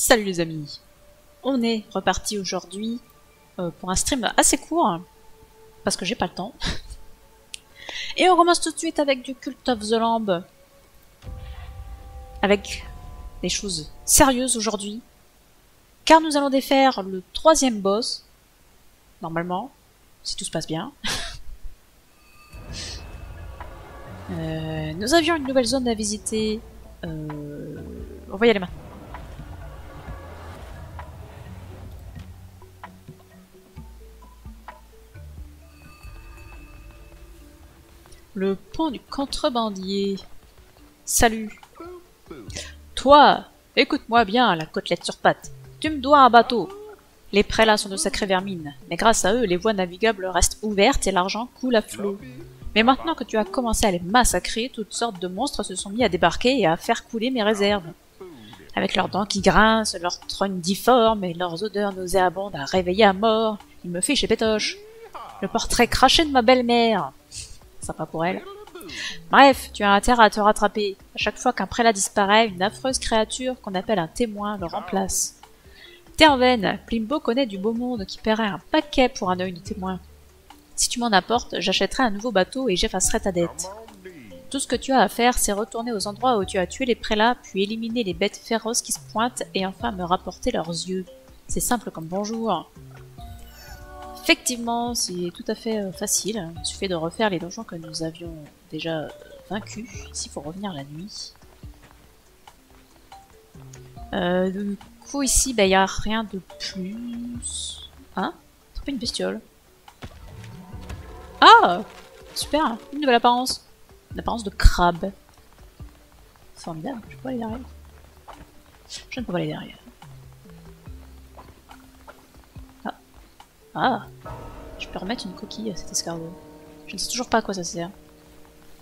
Salut les amis, on est reparti aujourd'hui pour un stream assez court, parce que j'ai pas le temps. Et on commence tout de suite avec du Cult of the Lamb, avec des choses sérieuses aujourd'hui, car nous allons défaire le 3e boss, normalement, si tout se passe bien. Nous avions une nouvelle zone à visiter, on va y aller maintenant. Le pont du contrebandier. Salut. Toi, écoute-moi bien, la côtelette sur pattes. Tu me dois un bateau. Les prélats sont de sacrées vermines, mais grâce à eux, les voies navigables restent ouvertes et l'argent coule à flot. Mais maintenant que tu as commencé à les massacrer, toutes sortes de monstres se sont mis à débarquer et à faire couler mes réserves. Avec leurs dents qui grincent, leurs trognes difformes et leurs odeurs nauséabondes à réveiller à mort, il me fait chez Pétoche. Le portrait craché de ma belle-mère. Sympa pour elle. Bref, tu as intérêt à te rattraper. À chaque fois qu'un prélat disparaît, une affreuse créature qu'on appelle un témoin le remplace. T'es en veine, Plimbo connaît du beau monde qui paierait un paquet pour un œil de témoin. Si tu m'en apportes, j'achèterai un nouveau bateau et j'effacerai ta dette. Tout ce que tu as à faire, c'est retourner aux endroits où tu as tué les prélats, puis éliminer les bêtes féroces qui se pointent et enfin me rapporter leurs yeux. C'est simple comme bonjour. Effectivement, c'est tout à fait facile. Il suffit de refaire les donjons que nous avions déjà vaincus. Ici, il faut revenir la nuit. Du coup, ici, il n'y a rien de plus. Hein? C'est pas une bestiole. Ah! Super! Une nouvelle apparence. Une apparence de crabe. Formidable. Je peux pas aller derrière. Je ne peux pas aller derrière. Ah, je peux remettre une coquille à cet escargot. Je ne sais toujours pas à quoi ça sert.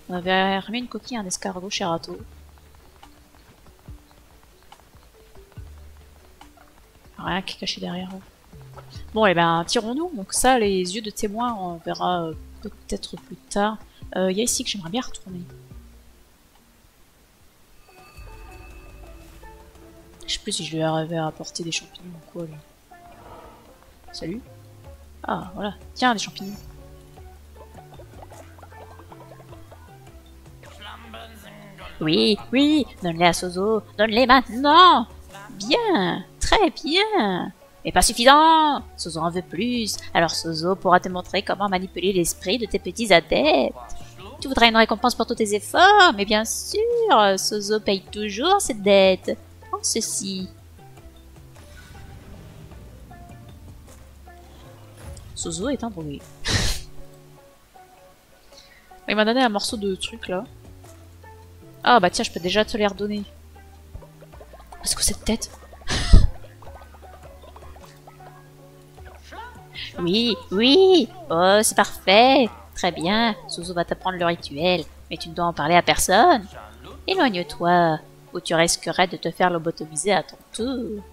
On avait remis une coquille à un escargot chez Rato. Rien qui est caché derrière eux. Bon, et ben, tirons-nous. Donc ça, les yeux de témoin, on verra peut-être plus tard. Il y a ici que j'aimerais bien retourner. Je sais plus si je lui arriver à apporter des champignons ou quoi, lui. Salut. Ah, voilà. Tiens, des champignons. Oui, oui, donne-les à Sozo. Donne-les maintenant. Bien, très bien. Mais pas suffisant. Sozo en veut plus. Alors Sozo pourra te montrer comment manipuler l'esprit de tes petits adeptes. Tu voudrais une récompense pour tous tes efforts, mais bien sûr, Sozo paye toujours cette dette. Prends ceci. Sozo est un drogué. Il m'a donné un morceau de truc là. Ah bah tiens, je peux déjà te les redonner. Parce que cette tête. Oui, oui. Oh, c'est parfait. Très bien. Sozo va t'apprendre le rituel. Mais tu ne dois en parler à personne. Éloigne-toi, ou tu risquerais de te faire lobotomiser à ton tour.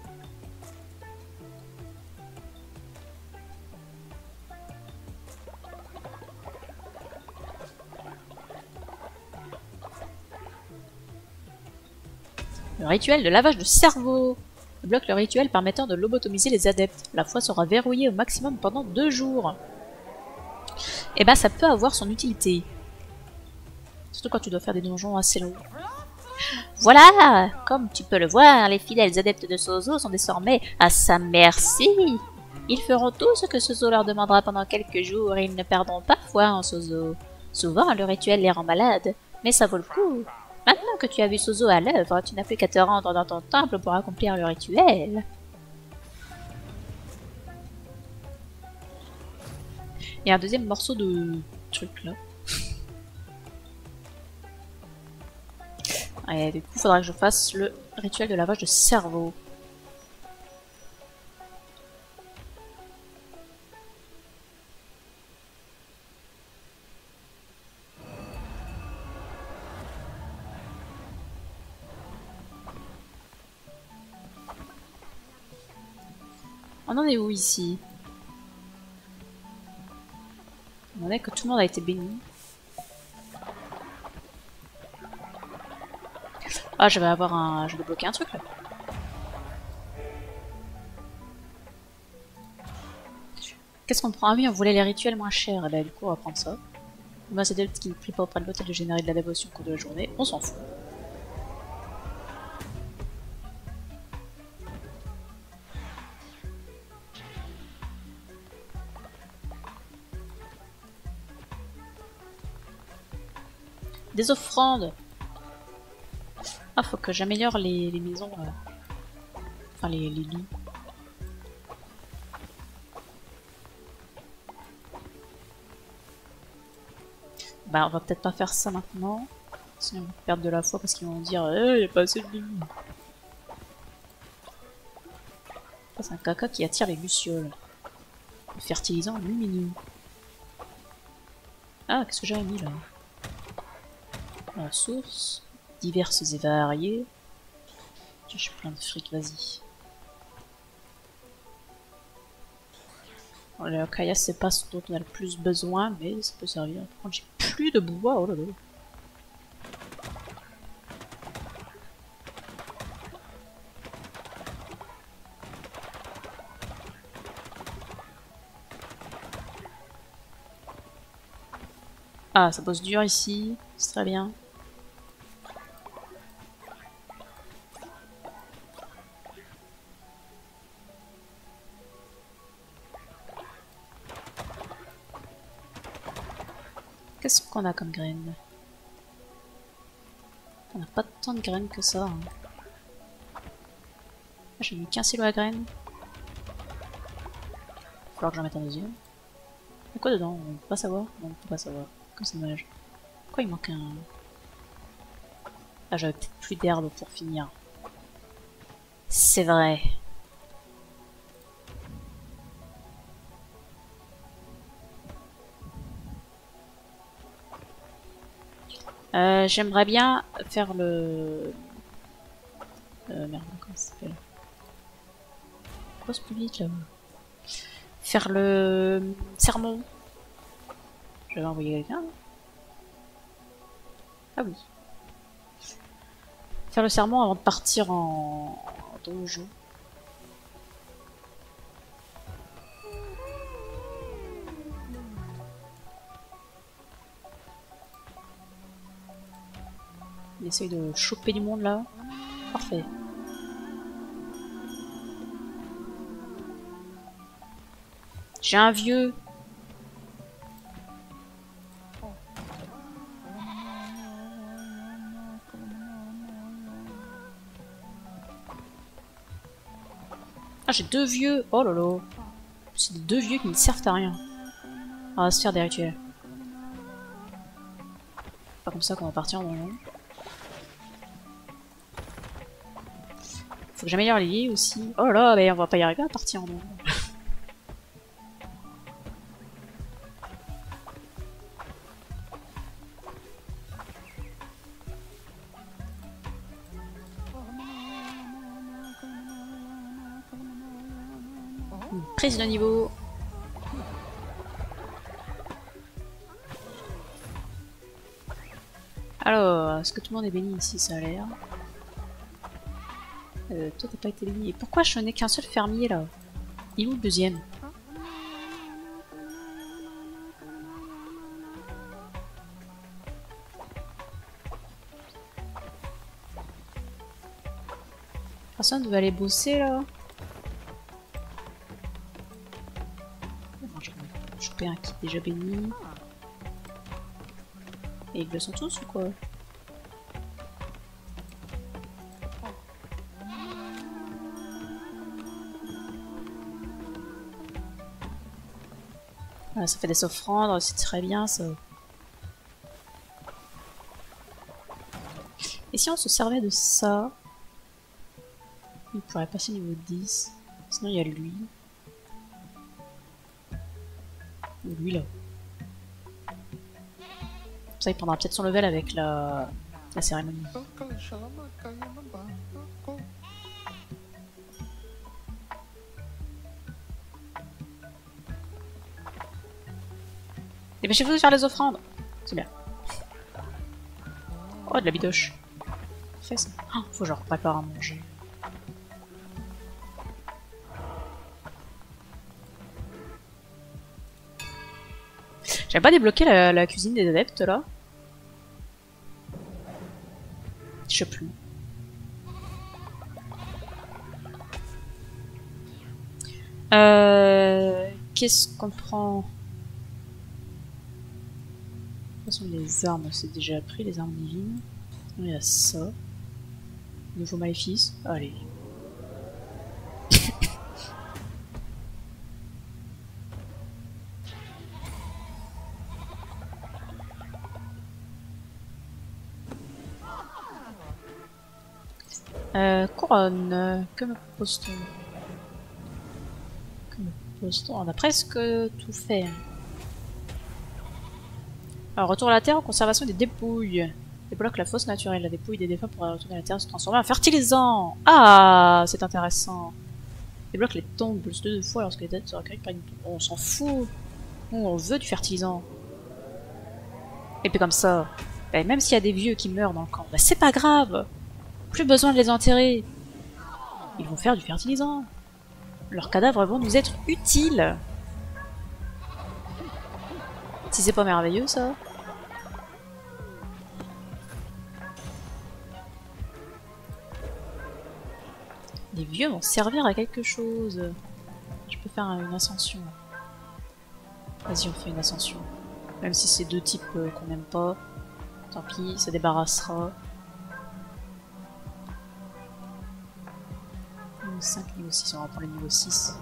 Le rituel de lavage de cerveau bloque le rituel permettant de lobotomiser les adeptes. La foi sera verrouillée au maximum pendant 2 jours. Et bah ça peut avoir son utilité. Surtout quand tu dois faire des donjons assez longs. Voilà! Comme tu peux le voir, les fidèles adeptes de Sozo sont désormais à sa merci. Ils feront tout ce que Sozo leur demandera pendant quelques jours et ils ne perdront pas foi en Sozo. Souvent, le rituel les rend malades, mais ça vaut le coup. Maintenant que tu as vu Sozo à l'œuvre, tu n'as plus qu'à te rendre dans ton temple pour accomplir le rituel. Il y a un deuxième morceau de truc là. Et du coup, il faudra que je fasse le rituel de lavage de cerveau. On en est où ici? On est que tout le monde a été béni. Ah, je vais bloquer un truc là. Qu'est-ce qu'on prend? Ah oui, on voulait les rituels moins chers. Et bah, du coup, on va prendre ça. Bah, c'est elle qui ne prie pas auprès de l'hôtel de générer de la dévotion au cours de la journée. On s'en fout. Des offrandes. Ah, faut que j'améliore les maisons. Enfin, les lits. Bah, on va peut-être pas faire ça maintenant. Sinon, on va perdre de la foi parce qu'ils vont dire y a pas assez de lits. C'est un caca qui attire les lucioles. Le fertilisant lumineux. Ah, qu'est-ce que j'avais mis là? La source. Diverses et variées. Tiens, j'ai plein de fric, vas-y. La caillasse, c'est pas ce dont on a le plus besoin, mais ça peut servir. Par contre, j'ai plus de bois, oh là là. Ah, ça bosse dur ici, c'est très bien. Qu'est-ce qu'on a comme graines? On n'a pas tant de graines que ça. Hein. Ah, j'ai mis qu'un silo à graines. Il va falloir que j'en mette un deuxième. Il y a quoi dedans? On peut pas savoir? Non, on peut pas savoir. Comme c'est dommage. Pourquoi il manque un... Ah, j'avais peut-être plus d'herbe pour finir. C'est vrai. J'aimerais bien faire le... merde, comment ça s'appelle? Pose plus vite là. Faire le sermon. J'avais envoyé quelqu'un. Ah oui. Faire le sermon avant de partir en donjon. Il essaye de choper du monde là. Parfait. J'ai un vieux. Ah, j'ai deux vieux. Oh là là. C'est deux vieux qui ne servent à rien. On va se faire des rituels. Pas comme ça qu'on va partir en donjon. Faut que j'améliore les lits aussi. Oh là là, mais on va pas y arriver à partir en donjon. Prise de niveau. Alors, est-ce que tout le monde est béni ici? Ça a l'air. Toi, t'as pas été béni. Et pourquoi je n'ai qu'un seul fermier là? Il est où le deuxième? Personne ne veut aller bosser là? Je vais choper un kit déjà béni. Et ils le sont tous ou quoi? Voilà, ça fait des offrandes, c'est très bien ça. Et si on se servait de ça? Il pourrait passer niveau 10. Sinon il y a lui. Ou lui là. Ça il prendra peut-être son level avec la cérémonie. Dépêchez-vous de faire les offrandes. C'est bien. Oh, de la bidoche. Fais ça. Oh, faut que je prépare à manger. J'avais pas débloqué la cuisine des adeptes là. Je sais plus. Qu'est-ce qu'on prend? De toute façon, les armes, c'est déjà pris, les armes divines. Il y a ça. Nouveau maléfice. Allez. Couronne. Que me propose-t-on? On a presque tout fait. Alors, retour à la terre, conservation des dépouilles. Débloque la fosse naturelle. La dépouille des défunts pourra retourner à la terre et se transformer en fertilisant. Ah, c'est intéressant. Débloque les tombes plus de 2 fois lorsque les têtes sont accueillies par une tombe. On s'en fout. On veut du fertilisant. Et puis comme ça, bah, même s'il y a des vieux qui meurent dans le camp, bah, c'est pas grave. Plus besoin de les enterrer. Ils vont faire du fertilisant. Leurs cadavres vont nous être utiles. Si c'est pas merveilleux, ça. Les vieux vont servir à quelque chose. Je peux faire une ascension. Vas-y, on fait une ascension. Même si c'est 2 types qu'on n'aime pas. Tant pis, ça débarrassera. Niveau 5, niveau 6, on va prendre le niveau 6.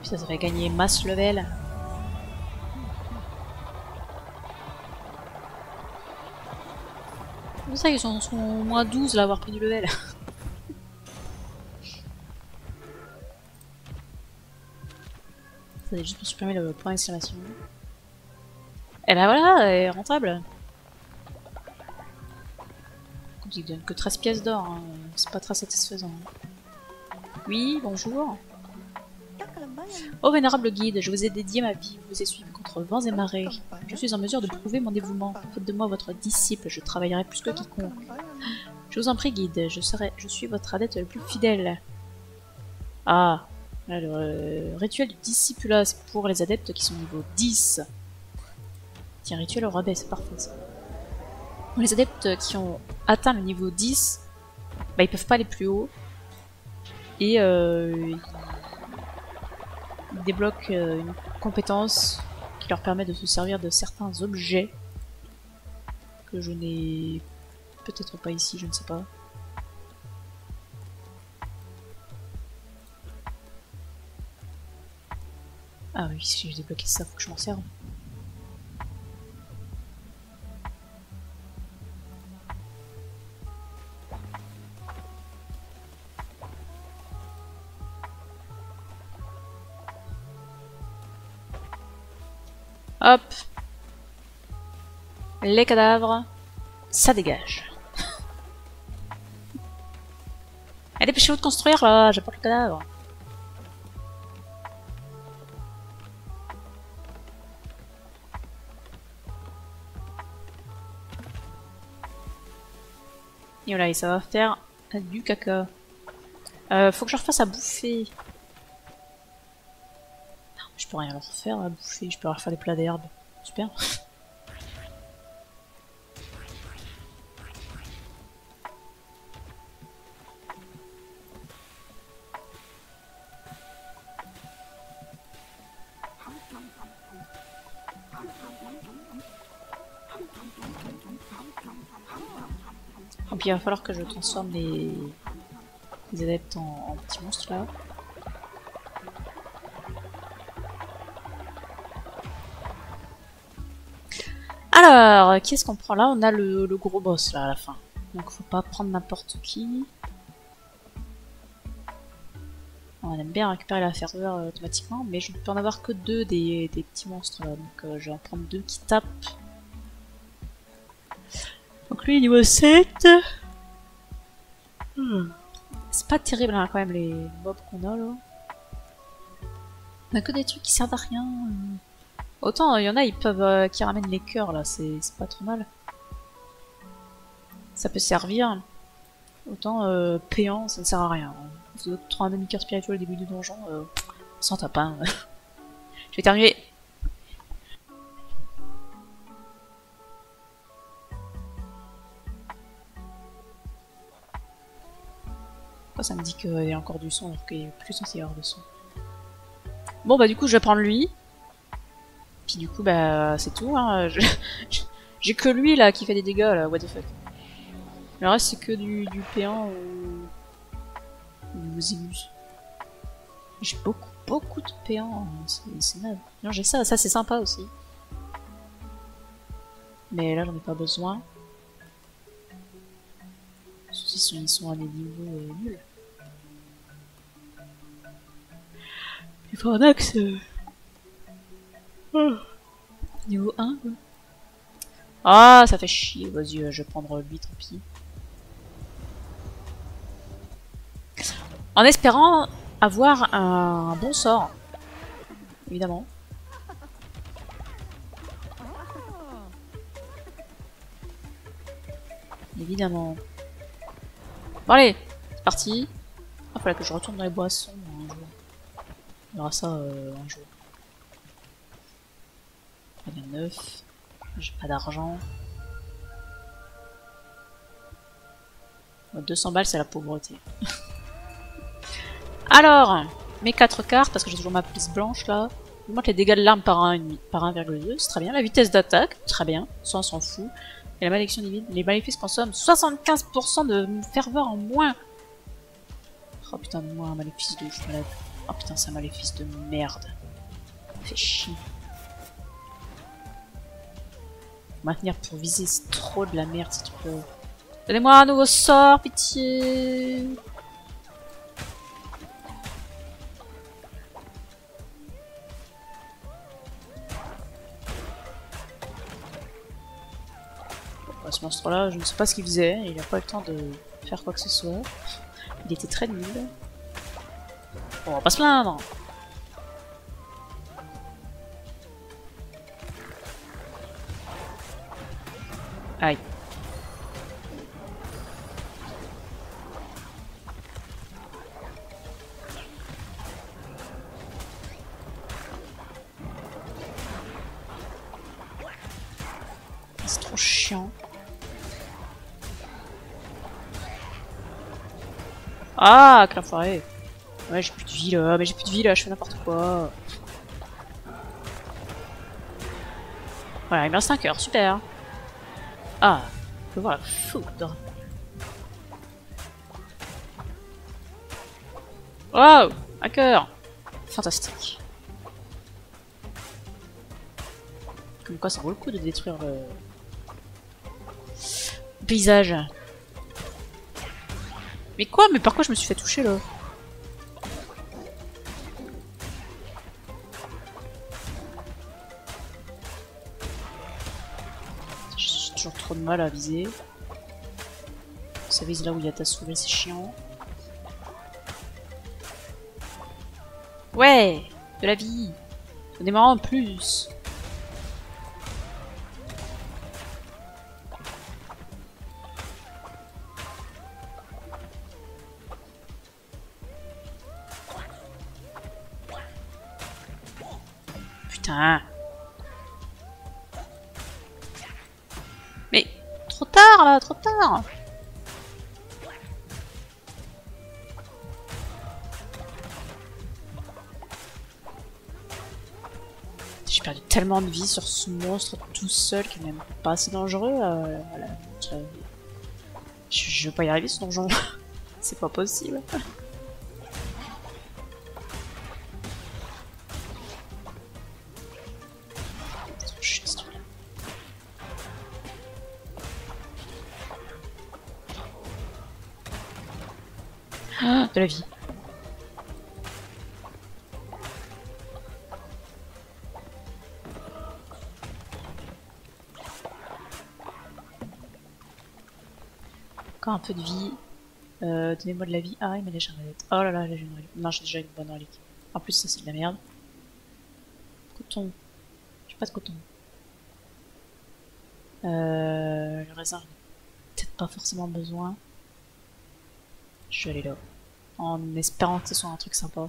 Ça fait gagner masse level. C'est ça qu'ils sont moins 12 là, avoir pris du level. Ça juste pour supprimer le point d'exclamation. Et ben voilà, elle est rentable. Comme il donne que 13 pièces d'or, hein. C'est pas très satisfaisant. Oui, bonjour. Oh vénérable guide, je vous ai dédié ma vie, vous ai suivi contre vents et marées. Je suis en mesure de prouver mon dévouement. Faites de moi votre disciple, je travaillerai plus que quiconque. Je vous en prie guide, je suis votre adepte le plus fidèle. Ah, le rituel du discipulat, c'est pour les adeptes qui sont niveau 10. Tiens, rituel au rabais, c'est parfait ça. Pour les adeptes qui ont atteint le niveau 10, bah, ils peuvent pas aller plus haut. Et ils débloquent une compétence qui leur permet de se servir de certains objets que je n'ai peut-être pas ici, je ne sais pas. Ah oui, si j'ai débloqué ça, faut que je m'en serve. Hop. Les cadavres, ça dégage. Allez, dépêchez-vous de construire là, j'ai pas le cadavre. Et voilà, et ça va faire du caca. Faut que je refasse à bouffer. Je peux rien leur faire à bouffer, je peux leur faire des plats d'herbe. Super. Et puis il va falloir que je transforme les adeptes en petits monstres là. Alors, qu'est-ce qu'on prend là? On a le gros boss là à la fin. Donc faut pas prendre n'importe qui. On aime bien récupérer la ferveur automatiquement, mais je ne peux en avoir que 2 des petits monstres là. Donc je vais en prendre 2 qui tapent. Donc lui niveau 7. C'est pas terrible hein, quand même les mobs qu'on a là. On a que des trucs qui servent à rien. Autant, il y en a, ils peuvent qui ramènent les cœurs là, c'est pas trop mal. Ça peut servir. Autant payant, ça ne sert à rien. Si tu prends un demi-cœur spirituel au début du donjon, sans tapin. Je vais terminer. Pourquoi ça me dit qu'il y a encore du son alors qu'il est plus censé y avoir de son. Bon bah du coup je vais prendre lui. Puis du coup bah c'est tout. Hein. J'ai que lui là qui fait des dégâts là, what the fuck. Le reste c'est que du péant ou Zémus. J'ai beaucoup de péants, c'est naze. Non j'ai ça c'est sympa aussi. Mais là j'en ai pas besoin. Ils sont à des niveaux nuls. Il faut un axe. Niveau 1 quoi. Ah ça fait chier, vas-y je vais prendre lui, tant pis. En espérant avoir un bon sort. Évidemment. Évidemment. Bon allez, c'est parti. Ah, fallait que je retourne dans les boissons un jour. On verra ça un jour. Il y en a 9. J'ai pas d'argent. 200 balles, c'est la pauvreté. Alors, mes 4 cartes, parce que j'ai toujours ma police blanche là. Je montre les dégâts de l'arme par 1,2, c'est très bien. La vitesse d'attaque, très bien, ça on s'en fout. Et la malédiction divine, les maléfices consomment 75% de ferveur en moins. Oh putain, moi un maléfice de ouf malade. Oh putain, c'est un maléfice de merde. Ça fait chier. Maintenir pour viser, c'est trop de la merde si tu peux. Donnez-moi un nouveau sort, pitié. Ce monstre-là, je ne sais pas ce qu'il faisait, il n'a pas eu le temps de faire quoi que ce soit. Il était très nul. Bon, on va pas se plaindre. Aïe. C'est trop chiant. Ah, quel enfoiré. Ouais, j'ai plus de vie là, mais j'ai plus de vie là, je fais n'importe quoi. Voilà, il me reste 5 heures, super. Ah, je peux voir la foudre. Wow, un cœur. Fantastique. Comme quoi, ça vaut le coup de détruire le paysage. Mais quoi? Mais par quoi je me suis fait toucher là? J'ai toujours trop de mal à viser. Ça vise là où il y a ta souris, c'est chiant. Ouais, de la vie. Donnez-moi en plus. Putain. Mais trop tard là, trop tard. J'ai perdu tellement de vie sur ce monstre tout seul qui est même pas assez dangereux. Voilà. Je veux pas y arriver ce donjon. C'est pas possible. Ah, de la vie. Encore un peu de vie. Donnez-moi de la vie. Ah, il m'a déjà une relique. Oh là là, j'ai une relique. Non, j'ai déjà une bonne relique. En plus, ça c'est de la merde. Coton. Je Pas de coton. Le raisin, peut-être pas forcément besoin. Je vais aller là. En espérant que ce soit un truc sympa.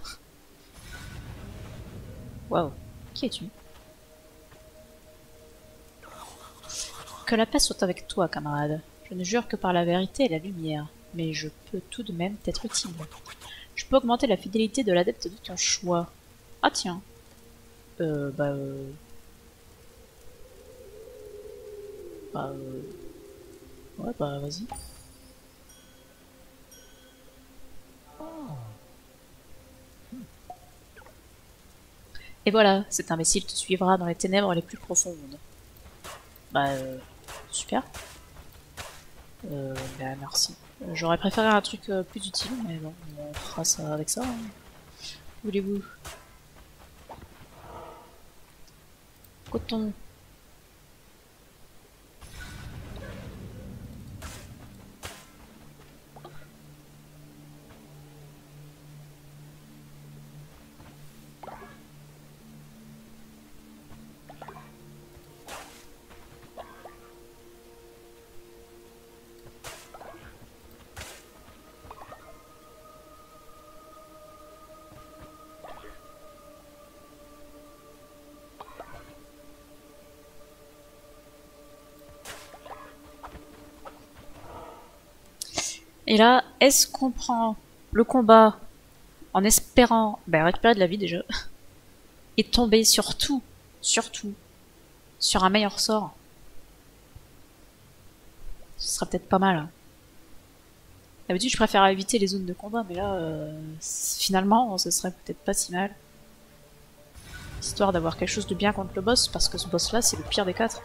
Waouh. Qui es-tu? Que la paix soit avec toi, camarade. Je ne jure que par la vérité et la lumière, mais je peux tout de même t'être utile. Je peux augmenter la fidélité de l'adepte de ton choix. Ah tiens. Bah ouais, bah vas-y. Et voilà, cet imbécile te suivra dans les ténèbres les plus profondes. Bah super. Bah merci. J'aurais préféré un truc plus utile, mais bon, on fera ça avec ça. Hein. Voulez-vous? Coton. Et là, est-ce qu'on prend le combat en espérant récupérer de la vie déjà et tomber surtout sur un meilleur sort? Ce serait peut-être pas mal. Hein. D'habitude, je préfère éviter les zones de combat, mais là, finalement, ce serait peut-être pas si mal. Histoire d'avoir quelque chose de bien contre le boss, parce que ce boss-là, c'est le pire des 4.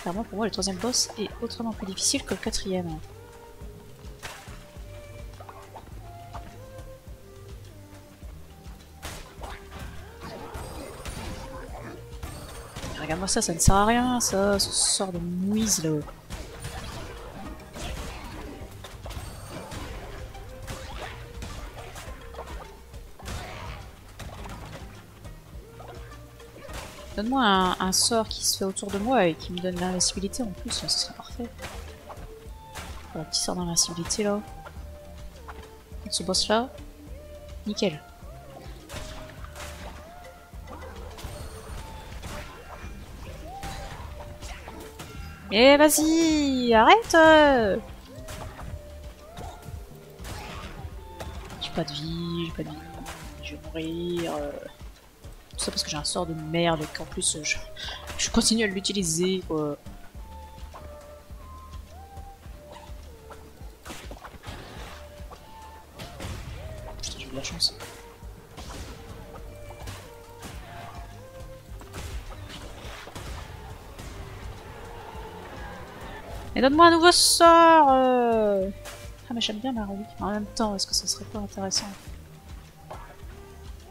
Clairement, pour moi, le 3e boss est autrement plus difficile que le 4e. Regarde-moi ça, ça ne sert à rien, ça, ce sort de mouise là. Donne-moi un sort qui se fait autour de moi et qui me donne l'invincibilité en plus, ce serait parfait. Voilà, petit sort d'invincibilité là. Contre ce boss là, nickel. Eh vas-y, arrête! J'ai pas de vie, je vais mourir. Tout ça parce que j'ai un sort de merde et qu'en plus je continue à l'utiliser quoi. Putain, j'ai eu de la chance. Et donne-moi un nouveau sort Ah mais j'aime bien la relique. En même temps, est-ce que ça serait pas intéressant?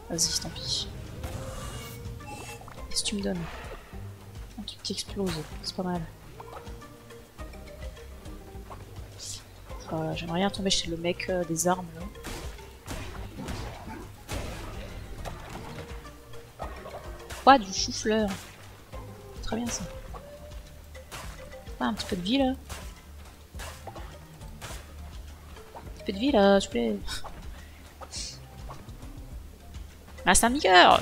Vas-y, tant pis. Qu'est-ce que tu me donnes? Un truc qui explose, c'est pas mal. Voilà, j'aimerais bien tomber chez le mec des armes là. Quoi, du chou-fleur? Très bien ça. Ah, un petit peu de vie là. Un petit peu de vie là, s'il te plaît. Ah, c'est un niqueur!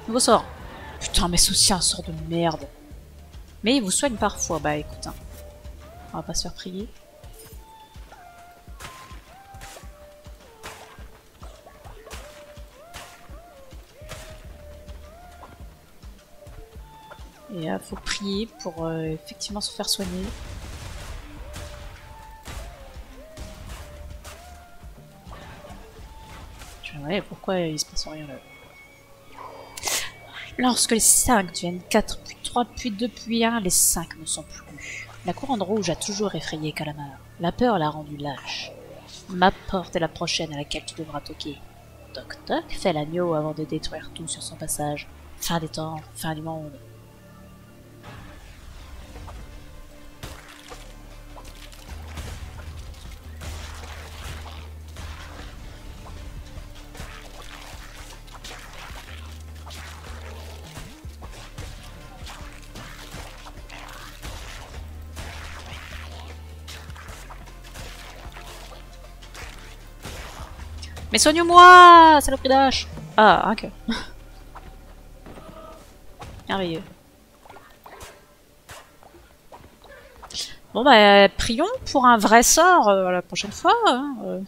Nouveau sort. Putain, mais c'est aussi un sort de merde. Mais il vous soigne parfois. Bah écoute, hein. On va pas se faire prier. Et faut prier pour effectivement se faire soigner. Je me demandais pourquoi il se passe rien là. Lorsque les 5 deviennent 4, puis 3, puis 2, puis 1, les 5 ne sont plus. La couronne rouge a toujours effrayé Calamar. La peur l'a rendu lâche. Ma porte est la prochaine à laquelle tu devras toquer. Toc toc, fait l'agneau avant de détruire tout sur son passage. Fin des temps, fin du monde. Mais soigne-moi, saloperie d'âge. Ah, un cœur. Merveilleux. Bon bah, prions pour un vrai sort la prochaine fois. Hein.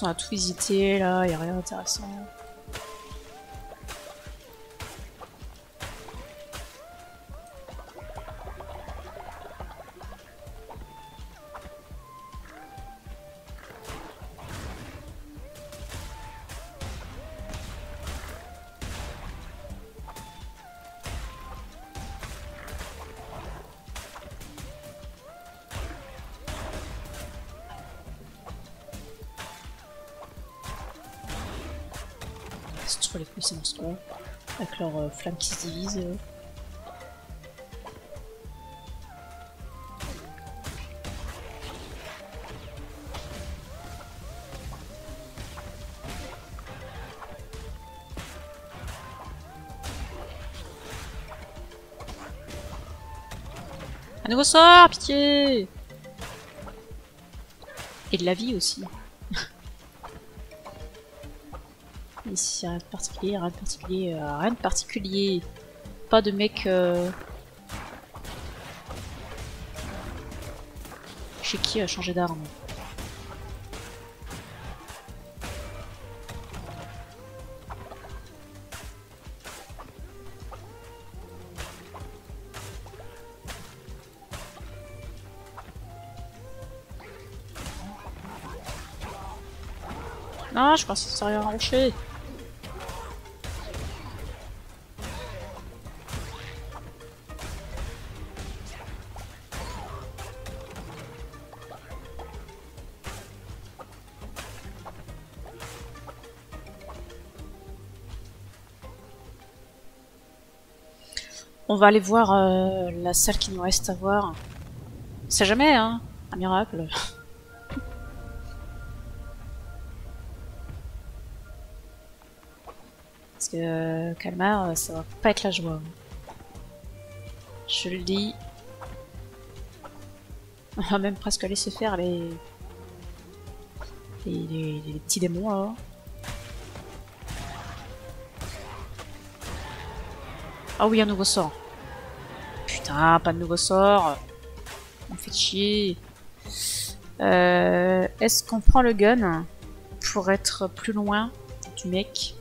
On a tout visité, là, y a rien d'intéressant. C'est trop les couilles ces monstres là, avec leurs flammes qui se divisent. Un nouveau sort, pitié! Et de la vie aussi. Ici, rien de particulier, rien de particulier, rien de particulier. Pas de mec chez qui a changé d'arme. Non, je pense que ça serait un rocher. On va aller voir la salle qui nous reste à voir. On sait jamais, hein, un miracle. Parce que Calmar, ça va pas être la joie. Je le dis. On va même presque laisser faire les petits démons là. Ah oui, un nouveau sort. Putain, pas de nouveau sort. On me fait chier. Est-ce qu'on prend le gun pour être plus loin du mec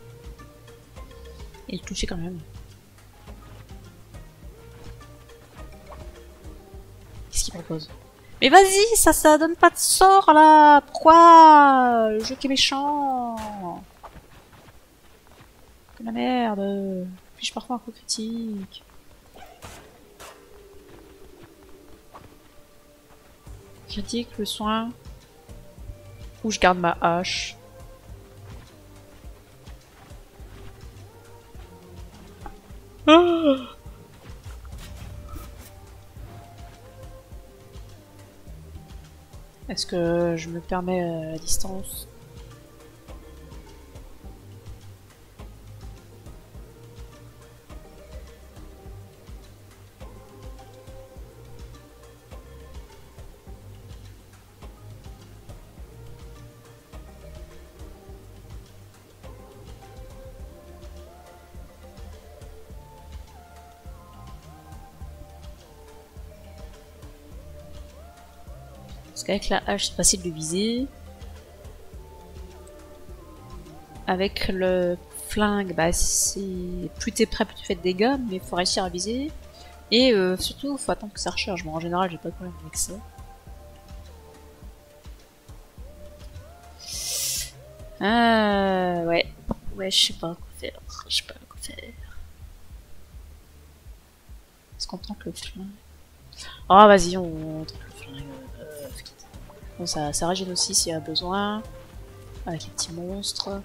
et le toucher quand même? Qu'est-ce qu'il propose? Mais vas-y, ça donne pas de sort là. Pourquoi? Le jeu qui est méchant. Que la merde. Puis-je parfois un coup critique? Critique, le soin. Ou je garde ma hache. Ah! Est-ce que je me permets la distance? Parce qu'avec la hache, c'est facile de viser. Avec le flingue, bah plus t'es prêt, plus tu fais de dégâts, mais il faut réussir à viser. Et surtout, faut attendre que ça recharge. Bon, en général, j'ai pas de problème avec ça. Ouais. Ouais, je sais pas quoi faire. Je sais pas quoi faire. Est-ce qu'on tente le flingue? Oh, vas-y, on tente le flingue. Bon, ça régène aussi s'il y a besoin. Avec les petits monstres.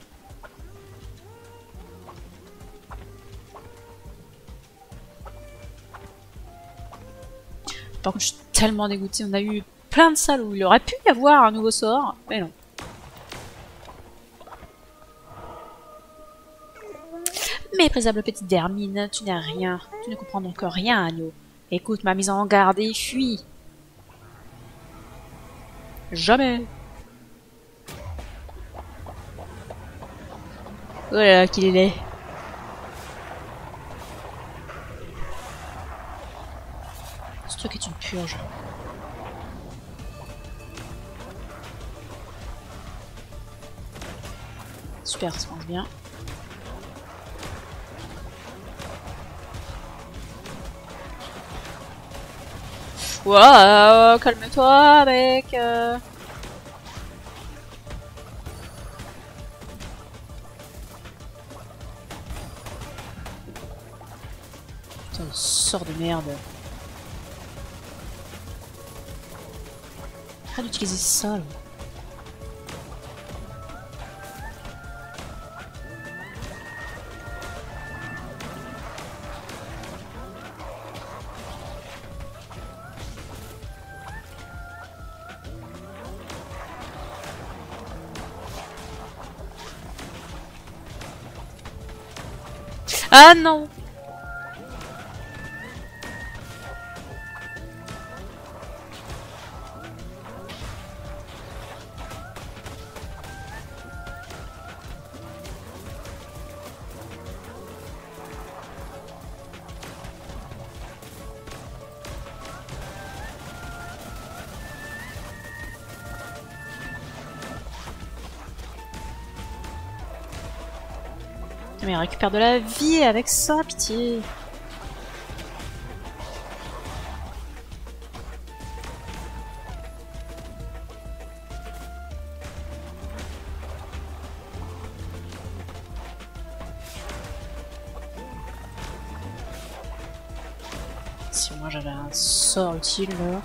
Par contre, je suis tellement dégoûtée. On a eu plein de salles où il aurait pu y avoir un nouveau sort, mais non. Méprisable petite Dermine, tu n'as rien. Tu ne comprends donc rien, Agneau. Écoute ma mise en garde et fuis. Jamais. Oh là là, qu'il est laid. Ce truc est une purge. Super, ça se passe bien. Waouh, calme-toi, mec. Putain, sort de merde. Arrête d'utiliser ça, là. Ah non! Mais il récupère de la vie avec ça, pitié. Si au moins j'avais un sort utile là.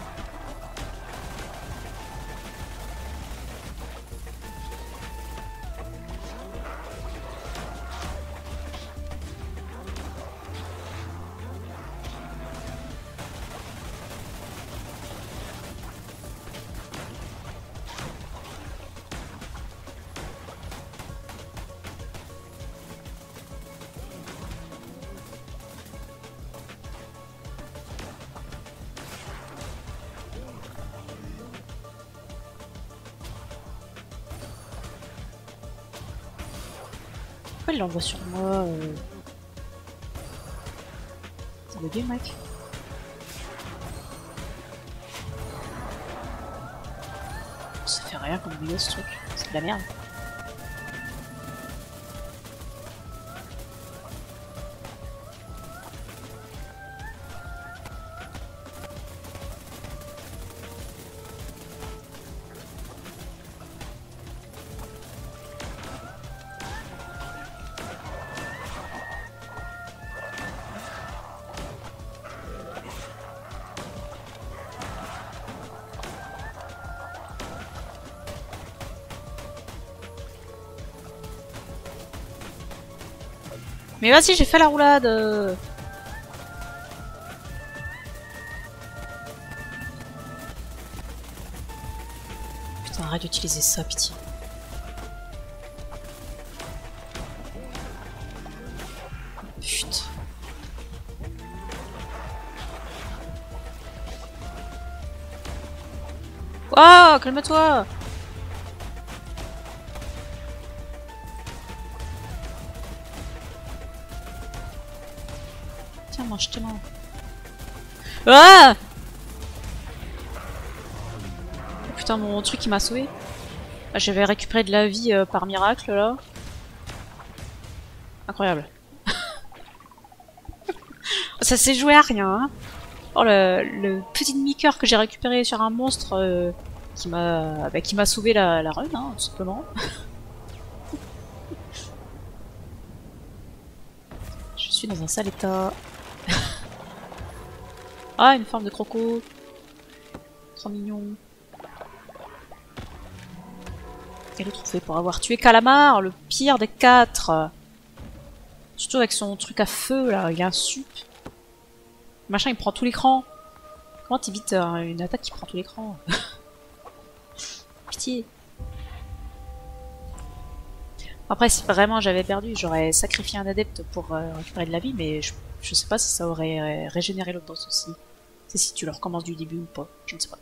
Pourquoi il l'envoie sur moi C'est bugué, mec. Ça fait rien comme vidéo ce truc. C'est de la merde. Mais vas-y, j'ai fait la roulade. Putain, arrête d'utiliser ça, pitié. Putain. Waouh, calme-toi. Tiens, mange tes mains. Ah! Putain, mon truc il m'a sauvé. Ah, j'avais récupéré de la vie par miracle là. Incroyable. Ça s'est joué à rien. Hein. Oh, le petit demi-cœur que j'ai récupéré sur un monstre qui m'a sauvé la run, hein, tout simplement. Je suis dans un sale état. Ah, une forme de croco. Trop mignon. Et le trouvé pour avoir tué Calamar, le pire des 4. Surtout avec son truc à feu là, il y a un sup. Le machin il prend tout l'écran. Comment t'évites une attaque qui prend tout l'écran? Pitié. Après si vraiment j'avais perdu, j'aurais sacrifié un adepte pour récupérer de la vie, mais je sais pas si ça aurait régénéré l'autre boss aussi. C'est si tu le recommences du début ou pas, je ne sais pas.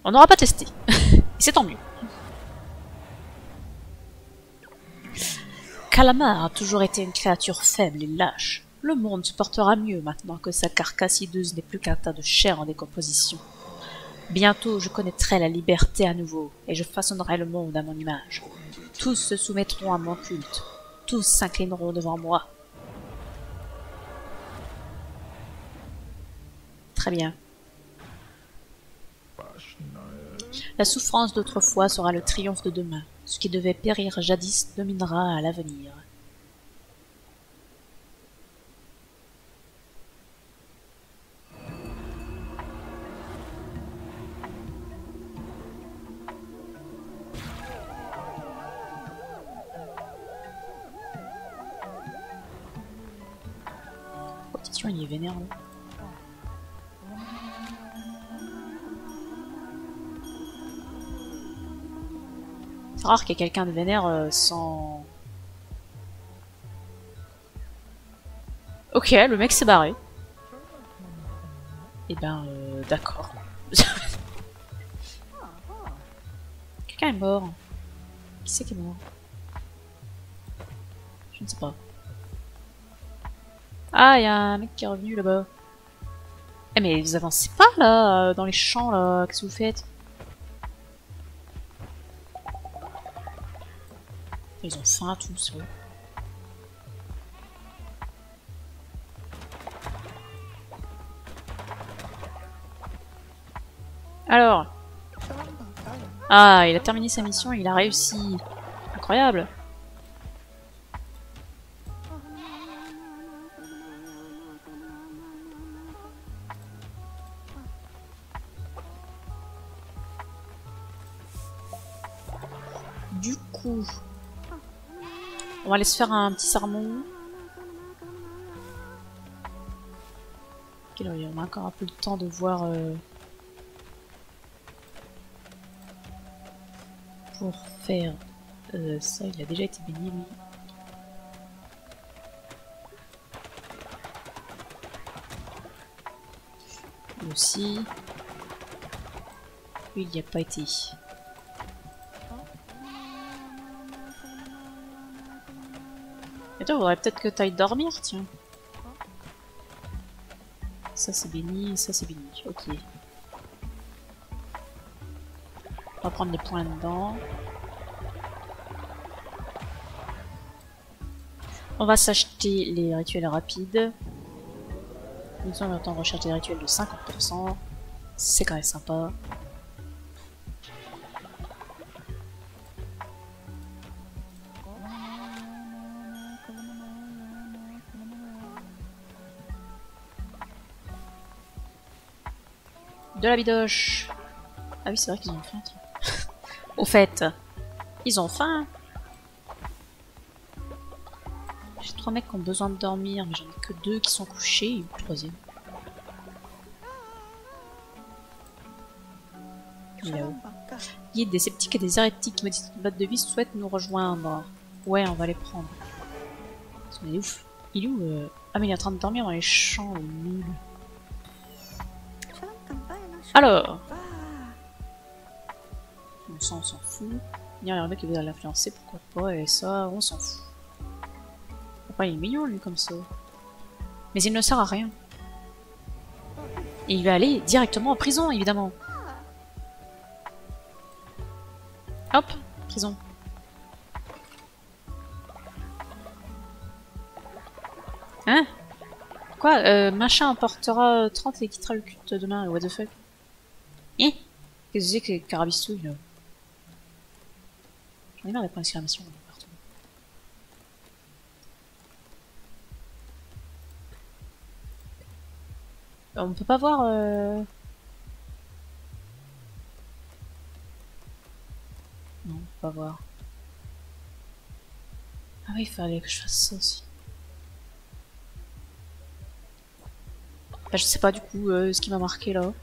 On n'aura pas testé. Et c'est tant mieux. Calamar a toujours été une créature faible et lâche. Le monde supportera mieux maintenant que sa carcasse hideuse n'est plus qu'un tas de chair en décomposition. Bientôt je connaîtrai la liberté à nouveau, et je façonnerai le monde à mon image. Tous se soumettront à mon culte, tous s'inclineront devant moi. Très bien. La souffrance d'autrefois sera le triomphe de demain. Ce qui devait périr jadis dominera à l'avenir. Attention, il est vénère là. C'est rare qu'il y ait quelqu'un de vénère sans... Ok, le mec s'est barré. Eh ben, d'accord. Quelqu'un est mort. Qui c'est qui est mort? Je ne sais pas. Ah, il y a un mec qui est revenu là-bas. Eh mais vous avancez pas là, dans les champs là, qu'est-ce que vous faites? Ils ont faim tous. Ouais. Alors. Ah, il a terminé sa mission, il a réussi. Incroyable. Du coup, on va aller se faire un petit sermon. Ok, là, on a encore un peu de temps de voir... pour faire ça, il a déjà été baigné lui. Lui aussi. Lui, il n'y a pas été. Et toi, il faudrait peut-être que tu ailles dormir, tiens. Ça c'est béni, ça c'est béni. Ok. On va prendre les points dedans. On va s'acheter les rituels rapides. Nous sommes en temps de recherche des rituels de 50%. C'est quand même sympa. De la bidoche. Ah oui, c'est vrai qu'ils ont faim. Au fait, ils ont faim. J'ai 3 mecs qui ont besoin de dormir, mais j'en ai que 2 qui sont couchés et le troisième. Là-haut. Guide des sceptiques et des hérétiques mode de vie souhaitent nous rejoindre. Ouais, on va les prendre. Il est ouf. Il est où Ah mais il est en train de dormir dans les champs, nul. Alors, ça on s'en fout. Il y a un mec qui veut l'influencer, pourquoi pas, et ça on s'en fout. Après il est mignon lui comme ça. Mais il ne sert à rien. Et il va aller directement en prison évidemment. Hop, prison. Hein? Quoi? Machin emportera 30 et quittera le culte demain, what the fuck? Hein? Qu'est-ce que c'est que Carabistouille là? J'en ai marre des points d'exclamation partout. On peut pas voir Non, on peut pas voir. Ah oui, il fallait que je fasse ça aussi. Bah, je sais pas du coup ce qui m'a marqué là.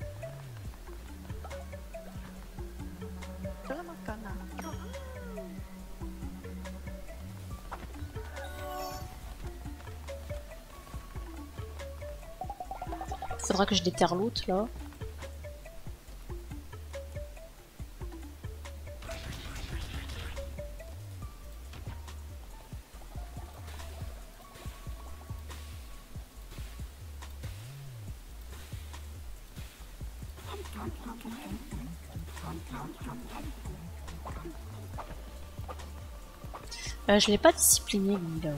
Faudra que je déterre l'autre là. Je l'ai pas discipliné lui là.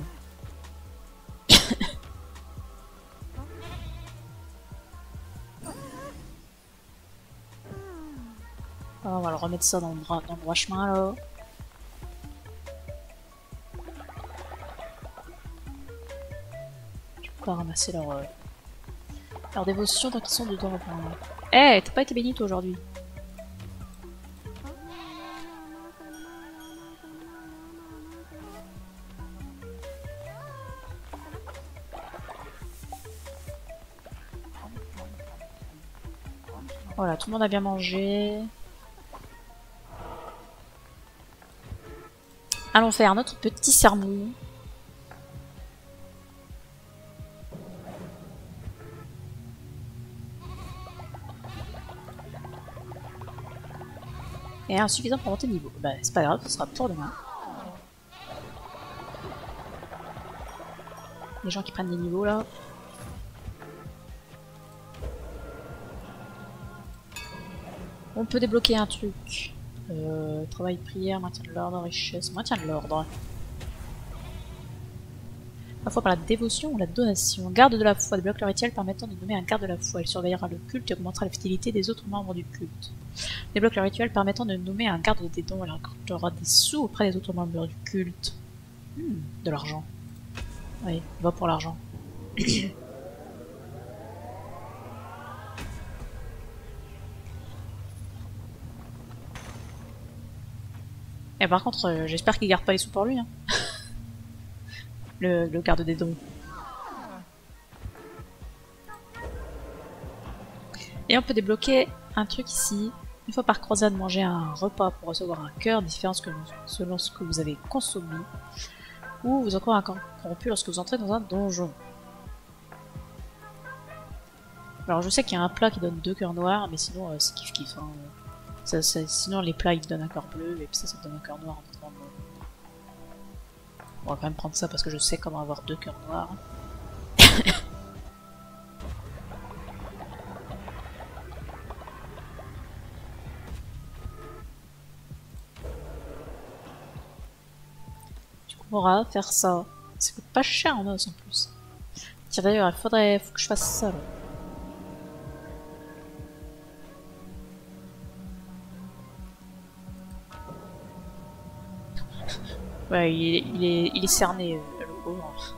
On va le remettre ça dans le droit chemin là. Je peux pas ramasser leur dévotion tant qu'ils sont dedans. Eh, t'as pas été béni toi aujourd'hui. Voilà, tout le monde a bien mangé. Allons faire notre petit sermon. Et insuffisant pour monter de niveau. Bah c'est pas grave, ce sera pour demain. Les gens qui prennent des niveaux là. On peut débloquer un truc. Travail, prière, maintien de l'ordre, richesse, maintien de l'ordre. Parfois par la dévotion ou la donation. Garde de la foi, débloque le rituel permettant de nommer un garde de la foi. Il surveillera le culte et augmentera la fidélité des autres membres du culte. Débloque le rituel permettant de nommer un garde des dons. Elle raccordera des sous auprès des autres membres du culte. De l'argent. Oui, va pour l'argent. Et par contre, j'espère qu'il garde pas les sous pour lui. Hein. le garde des dons. Et on peut débloquer un truc ici. Une fois par croisade, manger un repas pour recevoir un cœur, différent selon ce que vous avez consommé. Ou vous encore un corps corrompu lorsque vous entrez dans un donjon. Alors je sais qu'il y a un plat qui donne 2 cœurs noirs, mais sinon c'est kiff kiff. Hein. Sinon les plats ils te donnent un cœur bleu, et puis ça te donne un cœur noir. On va quand même prendre ça parce que je sais comment avoir 2 cœurs noirs. Du coup on va faire ça. Ça coûte pas cher en os en plus. Tiens d'ailleurs faut que je fasse ça là. Ouais, il est cerné, le pauvre.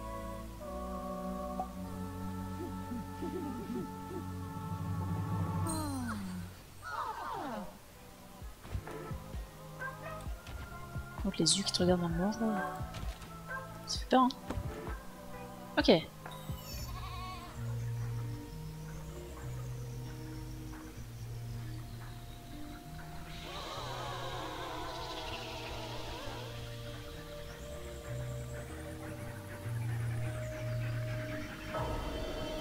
Donc les yeux qui te regardent dans le noir, là. Ça fait peur, hein. Ok.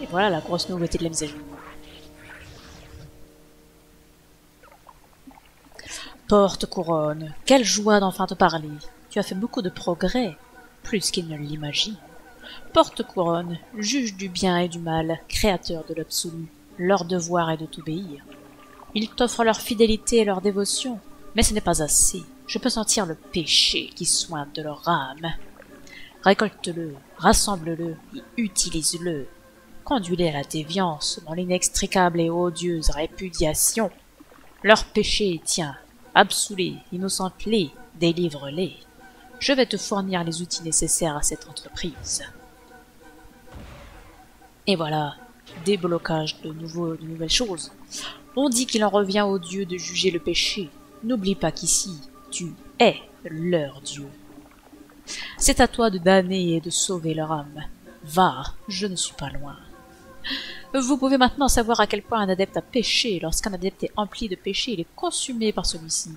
Et voilà la grosse nouveauté de la mise à jour. Porte-couronne, quelle joie d'enfin te parler. Tu as fait beaucoup de progrès, plus qu'il ne l'imagine. Porte-couronne, juge du bien et du mal, créateur de l'absolu, leur devoir est de t'obéir. Ils t'offrent leur fidélité et leur dévotion, mais ce n'est pas assez. Je peux sentir le péché qui soigne de leur âme. Récolte-le, rassemble-le et utilise-le. Conduis-les à la déviance dans l'inextricable et odieuse répudiation. Leur péché, tiens, absous-les, innocente-les, délivre-les. Je vais te fournir les outils nécessaires à cette entreprise. Et voilà, déblocage de nouvelles choses. On dit qu'il en revient aux dieux de juger le péché. N'oublie pas qu'ici, tu es leur Dieu. C'est à toi de damner et de sauver leur âme. Va, je ne suis pas loin. Vous pouvez maintenant savoir à quel point un adepte a péché. Lorsqu'un adepte est empli de péché, il est consumé par celui-ci.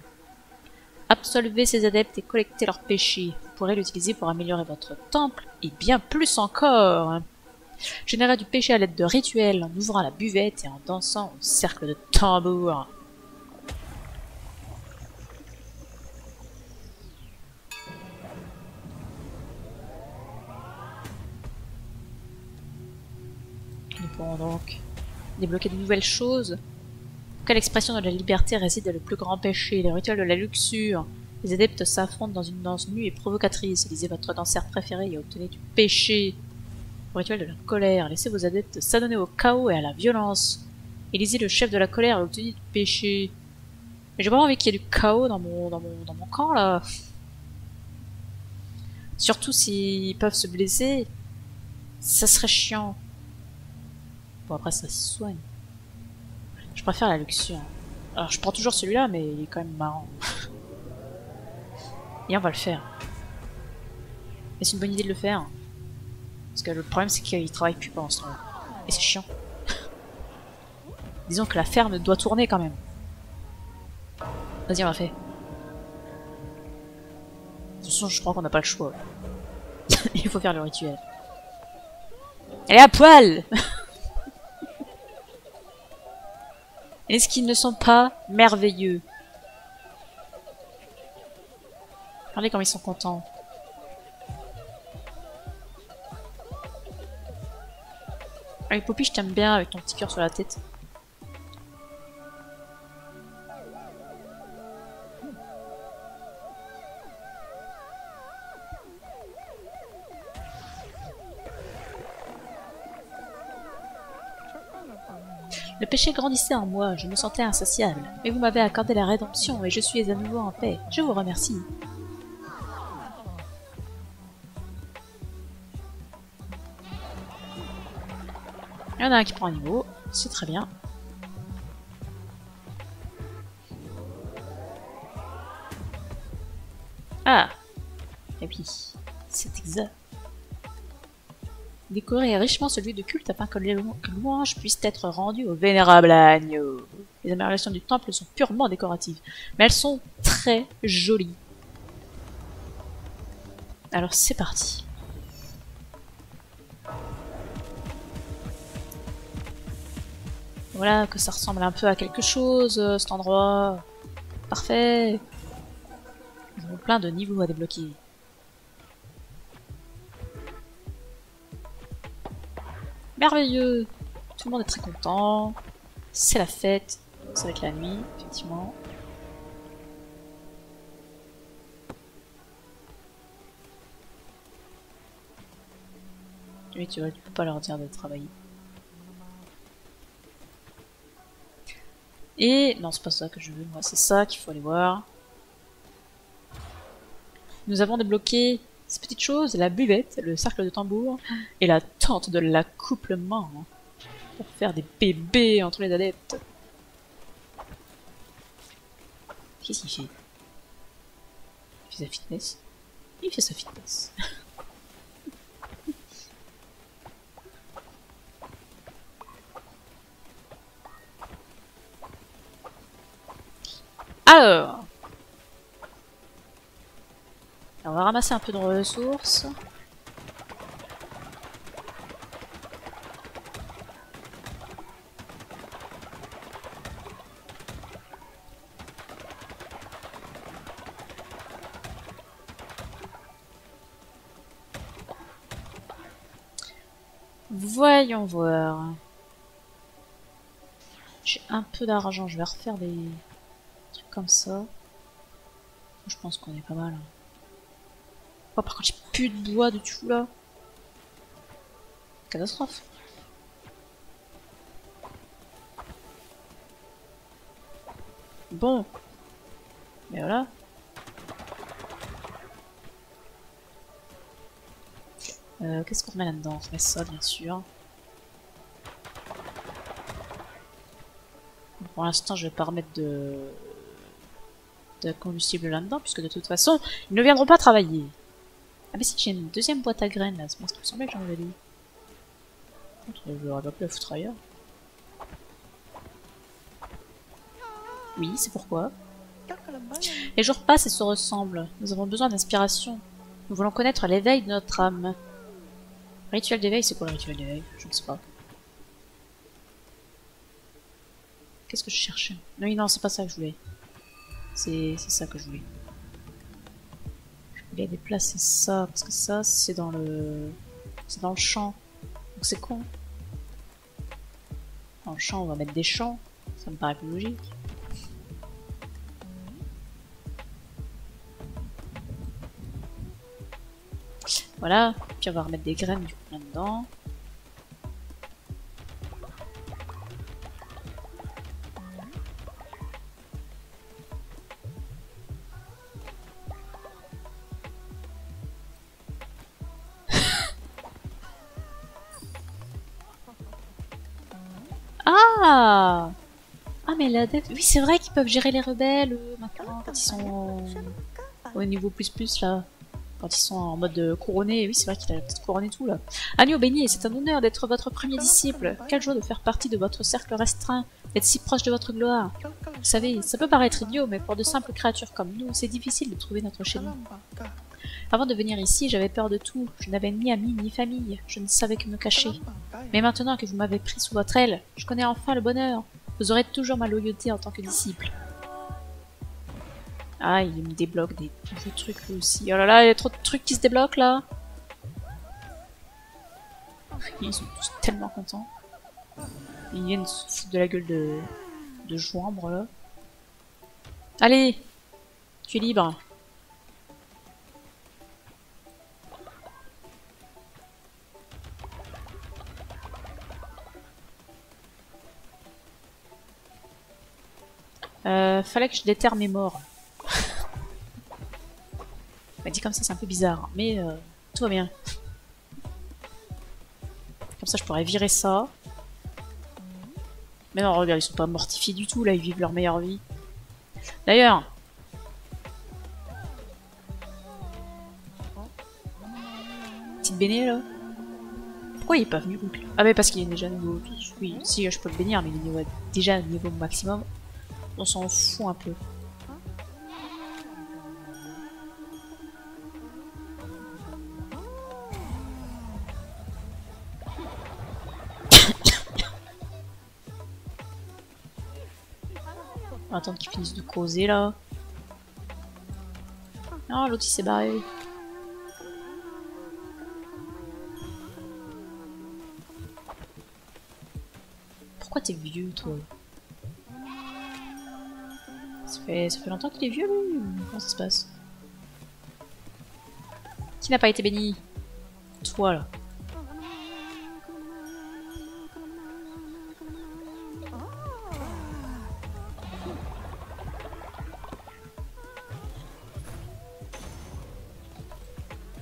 Absolvez ces adeptes et collectez leurs péchés. Vous pourrez l'utiliser pour améliorer votre temple et bien plus encore. Générez du péché à l'aide de rituels en ouvrant la buvette et en dansant au cercle de tambour. Nous pourrons donc débloquer de nouvelles choses Quelle expression de la liberté réside le plus grand péché, le rituel de la luxure. Les adeptes s'affrontent dans une danse nue et provocatrice. Élisez votre danseur préféré et obtenez du péché. Le rituel de la colère. Laissez vos adeptes s'adonner au chaos et à la violence. Élisez le chef de la colère et obtenez du péché. Mais j'ai pas envie qu'il y ait du chaos dans mon camp, là. Surtout s'ils peuvent se blesser. Ça serait chiant. Bon, après, ça se soigne. Je préfère la luxure. Alors, je prends toujours celui-là, mais il est quand même marrant. Et on va le faire. Mais c'est une bonne idée de le faire. Parce que le problème, c'est qu'il travaille plus pendant ce temps-là. Et c'est chiant. Disons que la ferme doit tourner quand même. Vas-y, on l'a fait. De toute façon, je crois qu'on n'a pas le choix. Il faut faire le rituel. Elle est à poil. Est-ce qu'ils ne sont pas merveilleux? Regardez comme ils sont contents. Allez, Poppy, je t'aime bien avec ton petit cœur sur la tête. Le péché grandissait en moi, je me sentais insatiable. Mais vous m'avez accordé la rédemption et je suis à nouveau en paix. Je vous remercie. Il y en a un qui prend un niveau, c'est très bien. Ah, et puis, c'est exact. Décorer richement celui de culte afin que les louanges puissent être rendues au vénérable agneau. Les améliorations du temple sont purement décoratives, mais elles sont très jolies. Alors c'est parti. Voilà, que ça ressemble un peu à quelque chose, cet endroit. Parfait. Nous avons plein de niveaux à débloquer. Merveilleux! Tout le monde est très content. C'est la fête. Ça va être la nuit, effectivement. Oui, tu vois, tu peux pas leur dire de travailler. Et non, c'est pas ça que je veux, moi, c'est ça qu'il faut aller voir. Nous avons débloqué ces petites choses, la buvette, le cercle de tambour et la tente de l'accouplement pour faire des bébés entre les adeptes. Qu'est-ce qu'il fait? Il fait sa fitness. Il fait sa fitness. Alors, on va ramasser un peu de ressources. Voyons voir. J'ai un peu d'argent, je vais refaire des trucs comme ça. Je pense qu'on est pas mal. Oh, par contre, j'ai plus de bois du tout là. Catastrophe. Bon. Mais voilà. Qu'est-ce qu'on met là-dedans? On met ça, bien sûr. Pour l'instant, je vais pas remettre de combustible là-dedans, puisque de toute façon, ils ne viendront pas travailler. Ah mais si, j'ai une deuxième boîte à graines là, c'est bien ce qui me semblait que j'en avais dit. Je l'aurais pas pu la foutre ailleurs. Oui, c'est pourquoi. Les jours passent et se ressemblent. Nous avons besoin d'inspiration. Nous voulons connaître l'éveil de notre âme. Rituel d'éveil, c'est quoi le rituel d'éveil? Je ne sais pas. Qu'est-ce que je cherchais? Oui, non, c'est pas ça que je voulais. C'est ça que je voulais. Je voulais déplacer ça, parce que ça, c'est dans le... C'est dans le champ. Donc c'est con. Dans le champ, on va mettre des champs. Ça me paraît plus logique. Voilà, puis on va remettre des graines du coup là-dedans. Ah! Ah mais la dette... Oui c'est vrai qu'ils peuvent gérer les rebelles maintenant quand ils sont au niveau plus là. Quand ils sont en mode couronné, oui c'est vrai qu'il a la petite couronne et tout là. Agneau béni, c'est un honneur d'être votre premier disciple. Quelle joie de faire partie de votre cercle restreint, d'être si proche de votre gloire. Vous savez, ça peut paraître idiot, mais pour de simples créatures comme nous, c'est difficile de trouver notre chez nous. Avant de venir ici, j'avais peur de tout. Je n'avais ni amis ni famille. Je ne savais que me cacher. Mais maintenant que vous m'avez pris sous votre aile, je connais enfin le bonheur. Vous aurez toujours ma loyauté en tant que disciple. Ah, il me débloque des nouveaux trucs lui aussi. Oh là là, il y a trop de trucs qui se débloquent là. Ils sont tous tellement contents. Ils viennent se foutre de la gueule de Joambre là. Allez, tu es libre. Fallait que je déterre mes morts. On m'a dit comme ça, c'est un peu bizarre, mais tout va bien. Comme ça, je pourrais virer ça. Mais non, regarde, ils sont pas mortifiés du tout, là, ils vivent leur meilleure vie. D'ailleurs... Petite baignée, là. Pourquoi il est pas venu, Boucle? Ah mais parce qu'il est déjà niveau... Oui, si, je peux le bénir, mais il est niveau... déjà niveau maximum. On s'en fout un peu. On va attendre qu'ils finissent de causer là. Ah, l'autre il s'est barré. Pourquoi t'es vieux toi? Ça fait longtemps qu'il est vieux lui? Comment ça se passe? Qui n'a pas été béni? Toi là.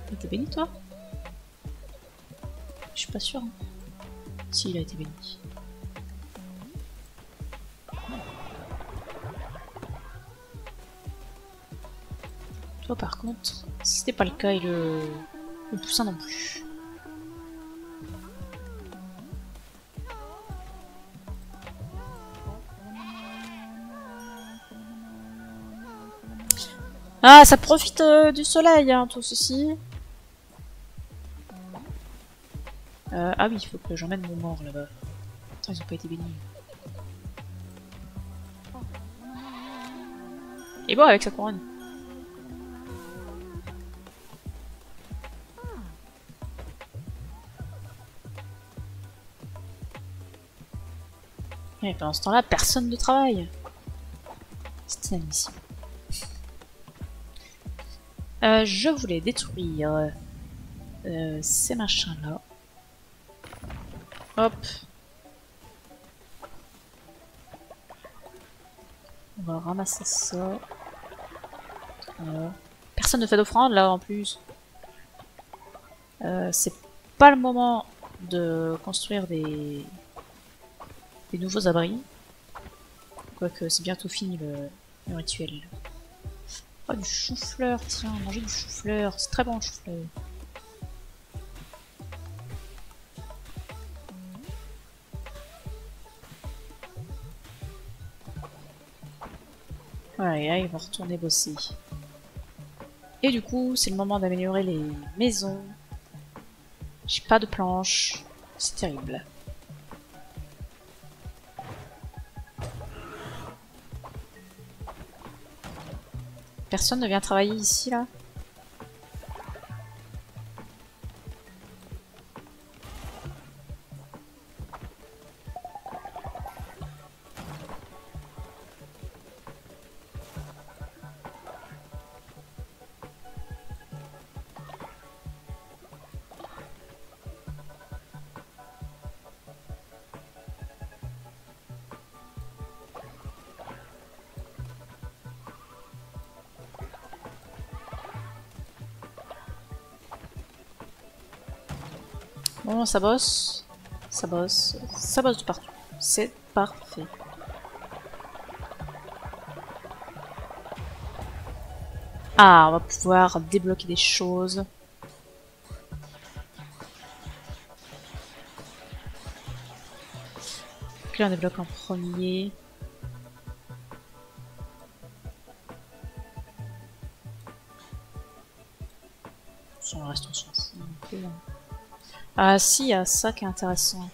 Il a été béni toi? Je suis pas sûre. Hein. Si, il a été béni. Toi par contre, si c'était pas le cas, le poussin non plus. Ah, ça profite du soleil, hein, tout ceci. Ah oui, il faut que j'emmène mon mort là-bas. Attends, ils ont pas été bénis. Et bon, avec sa couronne. Et pendant ce temps-là, personne ne travaille. C'est inadmissible. Je voulais détruire ces machins-là. Hop. On va ramasser ça. Voilà. Personne ne fait d'offrande là en plus. C'est pas le moment de construire des nouveaux abris. Quoique c'est bientôt fini le rituel. Oh, du chou-fleur, tiens, manger du chou-fleur. C'est très bon le chou-fleur. Voilà, et là, ils vont retourner bosser. Et du coup, c'est le moment d'améliorer les maisons. J'ai pas de planches. C'est terrible. Personne ne vient travailler ici, là? Bon, ça bosse. Ça bosse. Ça bosse de partout. C'est parfait. Ah, on va pouvoir débloquer des choses. Donc là, on débloque en premier. Le reste, on s'en fout un peu. Ah si, il y a ça qui est intéressant.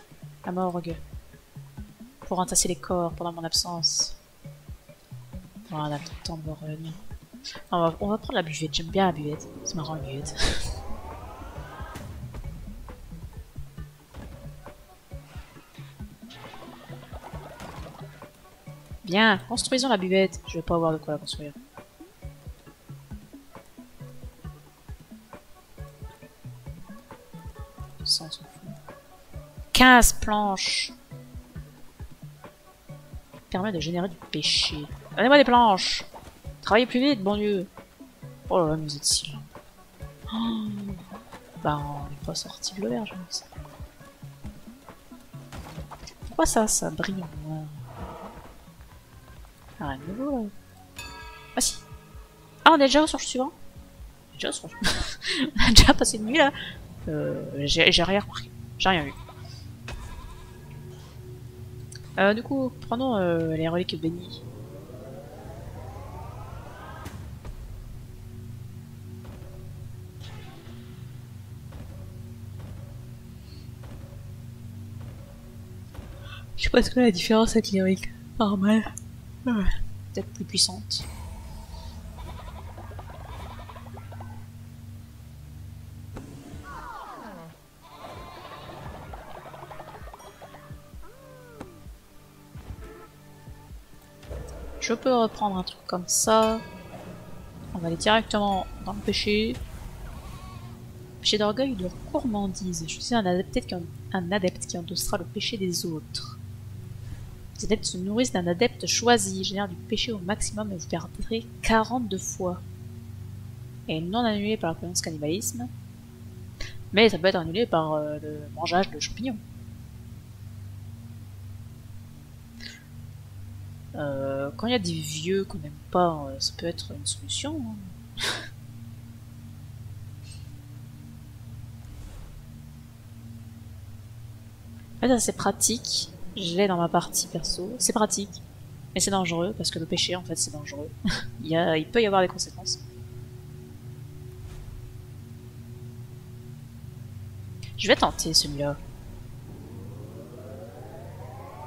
La morgue. Pour entasser les corps pendant mon absence. Voilà, on a tout le temps de voir revenir. On va prendre la buvette, j'aime bien la buvette. C'est marrant la buvette. Bien, construisons la buvette. Je vais pas avoir de quoi la construire. Ça, on s'en fout. 15 planches. Permet de générer du péché. Donnez-moi des planches. Travaillez plus vite, bon Dieu. Oh là là, vous êtes si lent. Oh. Bah, on n'est pas sorti de l'auberge. Pourquoi ça brille en noir? Ah, rien de nouveau là. Ah si. Ah, on est déjà au songe suivant. On est déjà au songe. On a déjà passé une nuit là. J'ai rien remarqué. J'ai rien vu. Du coup, prenons les reliques bénies. Je sais pas ce que la différence avec les reliques normales. Peut-être plus puissante. Je peux reprendre un truc comme ça. On va aller directement dans le péché. Péché d'orgueil ou de gourmandise. Je suis un adepte qui endossera le péché des autres. Les adeptes se nourrissent d'un adepte choisi, génèrent du péché au maximum et vous perdrez 42 fois. Et non annulé par la croyance cannibalisme. Mais ça peut être annulé par le mangeage de champignons. Quand il y a des vieux qu'on n'aime pas, ça peut être une solution. Hein. En fait, c'est pratique. Je l'ai dans ma partie perso. C'est pratique. Mais c'est dangereux, parce que le péché, en fait, c'est dangereux. Il peut y avoir des conséquences. Je vais tenter celui-là.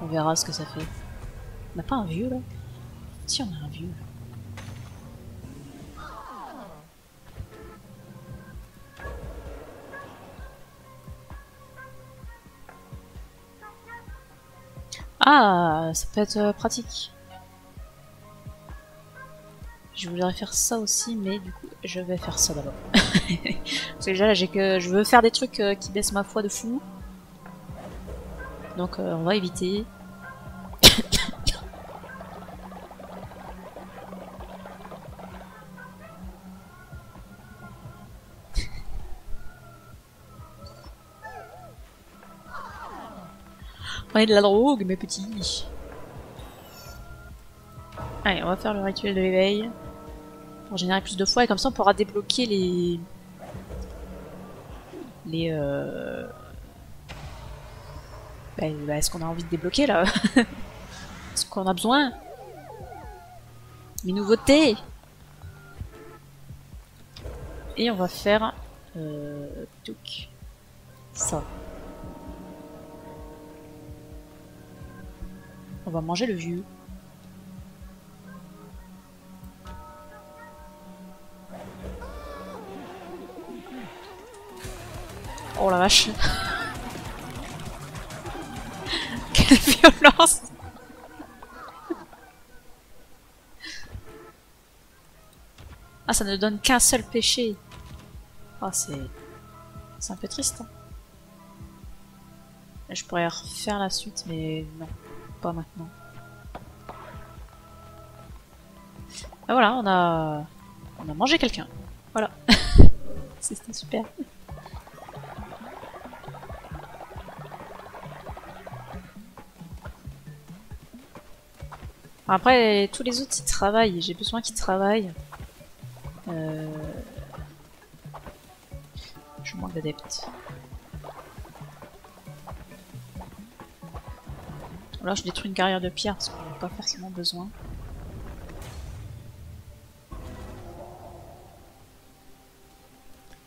On verra ce que ça fait. On n'a pas un vieux, là? Si, on a un vieux. Ah, ça peut être pratique. Je voudrais faire ça aussi, mais du coup, je vais faire ça d'abord. Parce que déjà, là, je veux faire des trucs qui baissent ma foi de fou. Donc, on va éviter. On est de la drogue, mes petits. Allez, on va faire le rituel de l'éveil. Pour générer plus de fois, et comme ça on pourra débloquer ce qu'on a envie de débloquer là. Ce qu'on a besoin. Les nouveautés. Et on va faire ça. On va manger le vieux. Oh la vache. Quelle violence. Ah, ça ne donne qu'un seul péché. Ah, c'est un peu triste. Hein. Je pourrais refaire la suite, mais non, pas maintenant. Ah voilà, on a mangé quelqu'un. Voilà. C'était super. Après, tous les autres, ils travaillent. J'ai besoin qu'ils travaillent. Je manque d'adeptes. Là, je détruis une carrière de pierre parce qu'on n'a pas forcément besoin.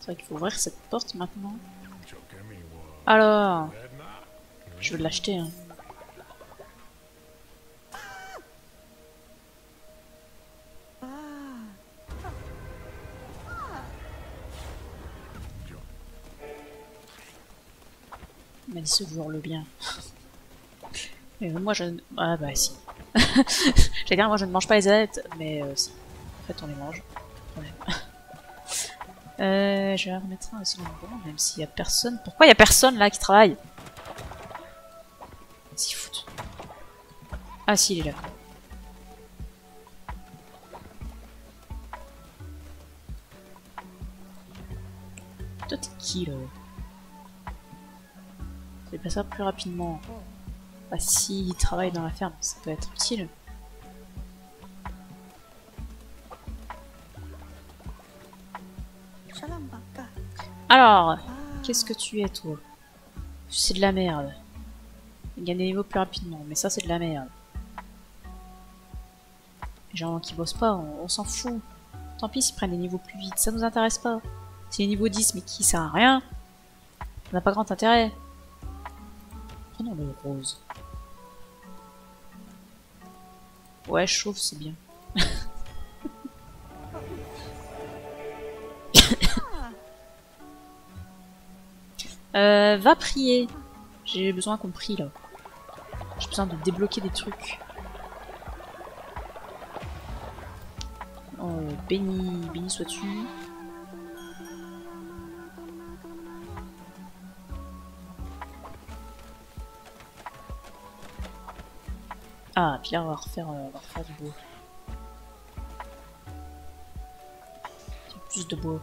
C'est vrai qu'il faut ouvrir cette porte maintenant. Alors, je veux l'acheter. Hein. Il m'a dit ce jour le bien. Mais moi je... Ah bah si. J'allais dire moi je ne mange pas les adeptes, mais si. En fait on les mange. Je vais remettre un aussi dans le bon, même s'il y a personne. Pourquoi il y a personne là qui travaille? Si fout. Ah si il est là. Toi t'es qui là? Je vais passer ça plus rapidement. Bah si il travaille dans la ferme, ça peut être utile. Alors, qu'est-ce que tu es toi? C'est de la merde. Il gagne des niveaux plus rapidement, mais ça c'est de la merde. Les gens qui bossent pas, on s'en fout. Tant pis s'ils prennent des niveaux plus vite, ça nous intéresse pas. C'est les niveaux 10 mais qui sert à rien. Ça n'a pas grand intérêt. Prenons le rose. Ouais, chauve, c'est bien. Va prier. J'ai besoin qu'on prie là. J'ai besoin de débloquer des trucs. Oh, béni sois-tu. Ah, puis là on va refaire du bois. Plus de bois.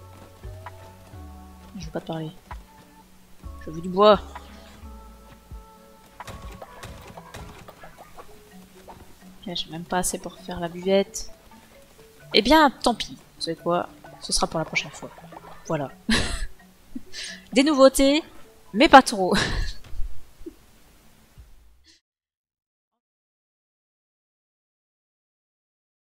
Je veux pas te parler. Je veux du bois. Là, j'ai même pas assez pour faire la buvette. Eh bien, tant pis. Vous savez quoi? Ce sera pour la prochaine fois. Voilà. Des nouveautés, mais pas trop.